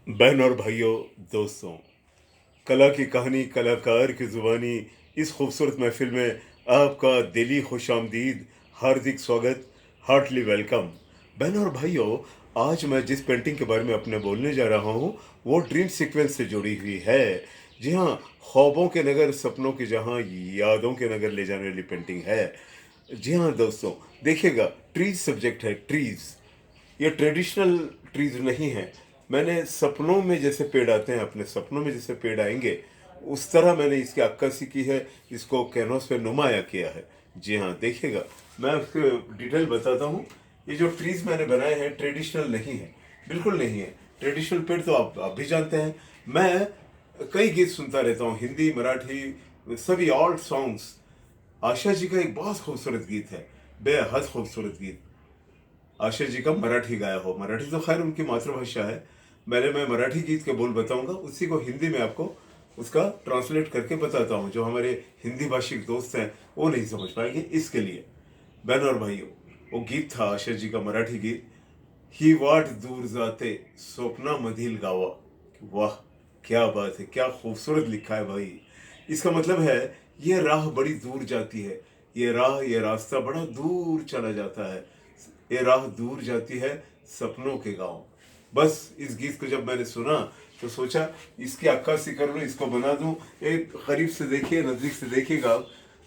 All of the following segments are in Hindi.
बहन और भाइयों, दोस्तों, कला की कहानी, कलाकार की ज़ुबानी, इस खूबसूरत महफ़िल में आपका दिली खुशामदीद, हार्दिक स्वागत, हार्टली वेलकम। बहन और भाइयों, आज मैं जिस पेंटिंग के बारे में अपने बोलने जा रहा हूँ, वो ड्रीम सीक्वेंस से जुड़ी हुई है। जी हाँ, ख्वाबों के नगर, सपनों के जहाँ, यादों के नगर ले जाने वाली पेंटिंग है। जी हाँ दोस्तों, देखिएगा, ट्रीज़ सब्जेक्ट है, ट्रीज़। ये ट्रेडिशनल ट्रीज नहीं है। मैंने सपनों में जैसे पेड़ आते हैं, अपने सपनों में जैसे पेड़ आएंगे, उस तरह मैंने इसकी अक्कासी की है, इसको कैनवास पे नुमाया किया है। जी हाँ, देखिएगा, मैं उसके डिटेल बताता हूँ। ये जो ट्रीज मैंने बनाए हैं ट्रेडिशनल नहीं है, बिल्कुल नहीं है। ट्रेडिशनल पेड़ तो आप भी जानते हैं। मैं कई गीत सुनता रहता हूँ, हिंदी, मराठी, सभी ऑल सॉन्ग्स। आशा जी का एक बहुत खूबसूरत गीत है, बेहद खूबसूरत गीत। आशा जी का मराठी गाया हो, मराठी तो खैर उनकी मातृभाषा है। मैं मराठी गीत के बोल बताऊंगा, उसी को हिंदी में आपको उसका ट्रांसलेट करके बताता हूँ। जो हमारे हिंदी भाषिक दोस्त हैं वो नहीं समझ पाएंगे, इसके लिए। बहन और भाइयों, वो गीत था आशा जी का मराठी गीत, ही वाट दूर जाते स्वप्ना मधील गावा। वाह, क्या बात है, क्या खूबसूरत लिखा है भाई। इसका मतलब है, ये राह बड़ी दूर जाती है, ये रास्ता बड़ा दूर चला जाता है, ये राह दूर जाती है सपनों के गांव। बस इस गीत को जब मैंने सुना तो सोचा इसकी अक्कासी कर लूँ, इसको बना दूँ। एक करीब से देखिए, नज़दीक से देखिएगा,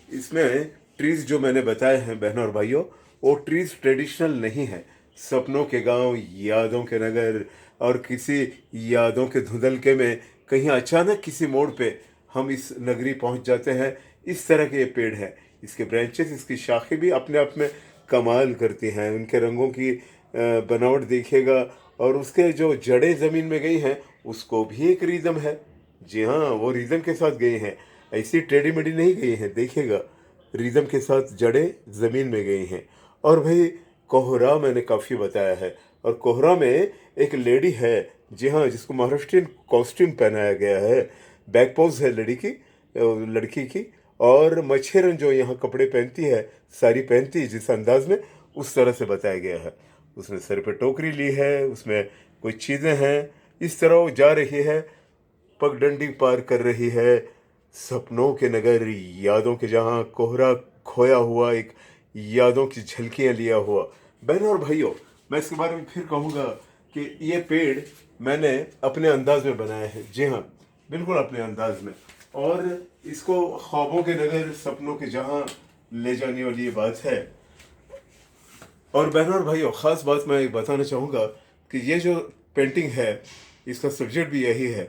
इसमें ट्रीज जो मैंने बताए हैं बहनों और भाइयों, वो ट्रीज ट्रेडिशनल नहीं है। सपनों के गांव, यादों के नगर, और किसी यादों के धुंधलके में कहीं अचानक किसी मोड़ पे हम इस नगरी पहुंच जाते हैं। इस तरह के ये पेड़ है। इसके ब्रांचेस, इसकी शाखें भी अपने आप में कमाल करती हैं। उनके रंगों की बनावट देखिएगा, और उसके जो जड़ें ज़मीन में गई हैं, उसको भी एक रिदम है। जी हाँ, वो रिदम के साथ गई हैं, ऐसी टेढ़ी मेढ़ी नहीं गई हैं। देखिएगा, रिदम के साथ जड़ें ज़मीन में गई हैं। और भाई, कोहरा मैंने काफ़ी बताया है, और कोहरा में एक लेडी है, जी हाँ, जिसको महाराष्ट्रियन कॉस्ट्यूम पहनाया गया है। बैक पोज है लड़की की। और मच्छेरन जो यहाँ कपड़े पहनती है, साड़ी पहनती है जिस अंदाज में, उस तरह से बताया गया है। उसने सर पे टोकरी ली है, उसमें कुछ चीज़ें हैं, इस तरह वो जा रही है, पगडंडी पार कर रही है सपनों के नगर, यादों के जहाँ, कोहरा खोया हुआ, एक यादों की झलकियाँ लिया हुआ। बहनों और भाइयों, मैं इसके बारे में फिर कहूँगा कि ये पेड़ मैंने अपने अंदाज में बनाया है। जी हाँ, बिल्कुल अपने अंदाज में। और इसको ख्वाबों के नगर, सपनों के जहाँ ले जाने वाली ये बात है। और बहनों और भाइयों, ख़ास बात मैं बताना चाहूँगा कि ये जो पेंटिंग है, इसका सब्जेक्ट भी यही है,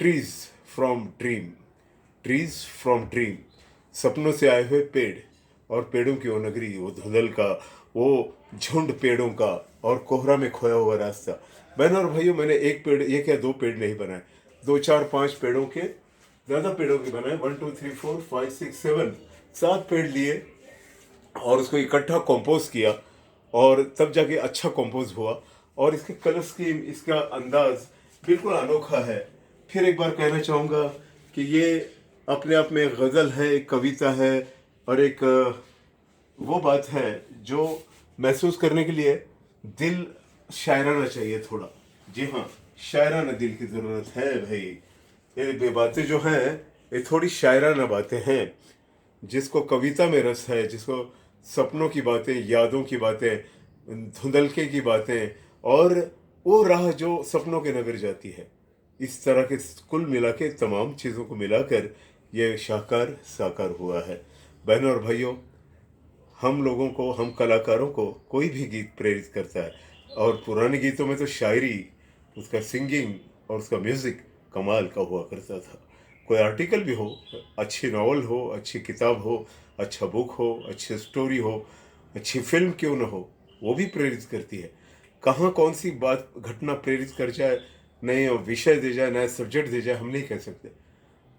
trees from dream. Trees from dream, सपनों से आए हुए पेड़, और पेड़ों की वो नगरी, वो धुंधल का, वो झुंड पेड़ों का, और कोहरा में खोया हुआ रास्ता। बहनों और भाइयों, मैंने एक पेड़, एक या दो पेड़ नहीं बनाए, दो चार पांच पेड़ों के, ज़्यादा पेड़ों के बनाए। 1 2 3 4 5 6 7, 7 पेड़ लिए, और उसको इकट्ठा कंपोज किया, और तब जाके अच्छा कंपोज हुआ। और इसके कलर स्कीम, इसका अंदाज बिल्कुल अनोखा है। फिर एक बार कहना चाहूँगा कि ये अपने आप में एक गज़ल है, एक कविता है, और एक वो बात है जो महसूस करने के लिए दिल शायराना चाहिए थोड़ा। जी हाँ, शायराना दिल की ज़रूरत है भाई। ये बातें जो हैं, ये थोड़ी शायराना बातें हैं। जिसको कविता में रस है, जिसको सपनों की बातें, यादों की बातें, धुंधलके की बातें, और वो राह जो सपनों के नगर जाती है, इस तरह के कुल मिला के तमाम चीज़ों को मिलाकर ये शाहकार साकार हुआ है। बहनों और भाइयों, हम लोगों को, हम कलाकारों को कोई भी गीत प्रेरित करता है। और पुराने गीतों में तो शायरी, उसका सिंगिंग और उसका म्यूज़िक कमाल का हुआ करता था। कोई आर्टिकल भी हो, अच्छी नावल हो, अच्छी किताब हो, अच्छा बुक हो, अच्छी स्टोरी हो, अच्छी फिल्म क्यों ना हो, वो भी प्रेरित करती है। कहाँ कौन सी बात, घटना प्रेरित कर जाए, नए विषय दे जाए, नया सब्जेक्ट दे जाए, हम नहीं कह सकते।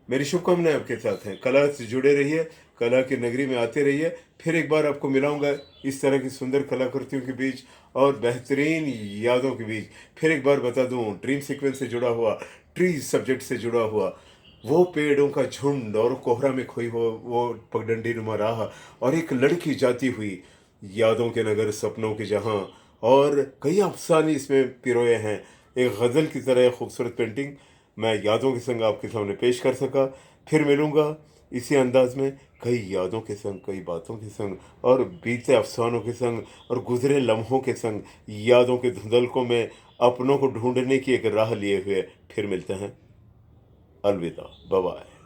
मेरी शुभकामनाएं आपके साथ हैं। कला से जुड़े रहिए, कला की नगरी में आते रहिए। फिर एक बार आपको मिलाऊंगा इस तरह की सुंदर कलाकृतियों के बीच और बेहतरीन यादों के बीच। फिर एक बार बता दूं, ड्रीम सीक्वेंस से जुड़ा हुआ, ट्रीज सब्जेक्ट से जुड़ा हुआ, वो पेड़ों का झुंड, और कोहरा में खोई हो वो पगडंडी नुमा राह, और एक लड़की जाती हुई यादों के नगर, सपनों के जहां, और कई अफसाने इसमें पिरोए हैं। एक गज़ल की तरह खूबसूरत पेंटिंग मैं यादों के संग आपके सामने पेश कर सका। फिर मिलूँगा इसी अंदाज में, कई यादों के संग, कई बातों के संग और बीते अफ़सानों के संग और गुज़रे लम्हों के संग, यादों के धुंधलकों में अपनों को ढूँढने की एक राह लिए हुए फिर मिलते हैं। अलविदा, बाय बाय।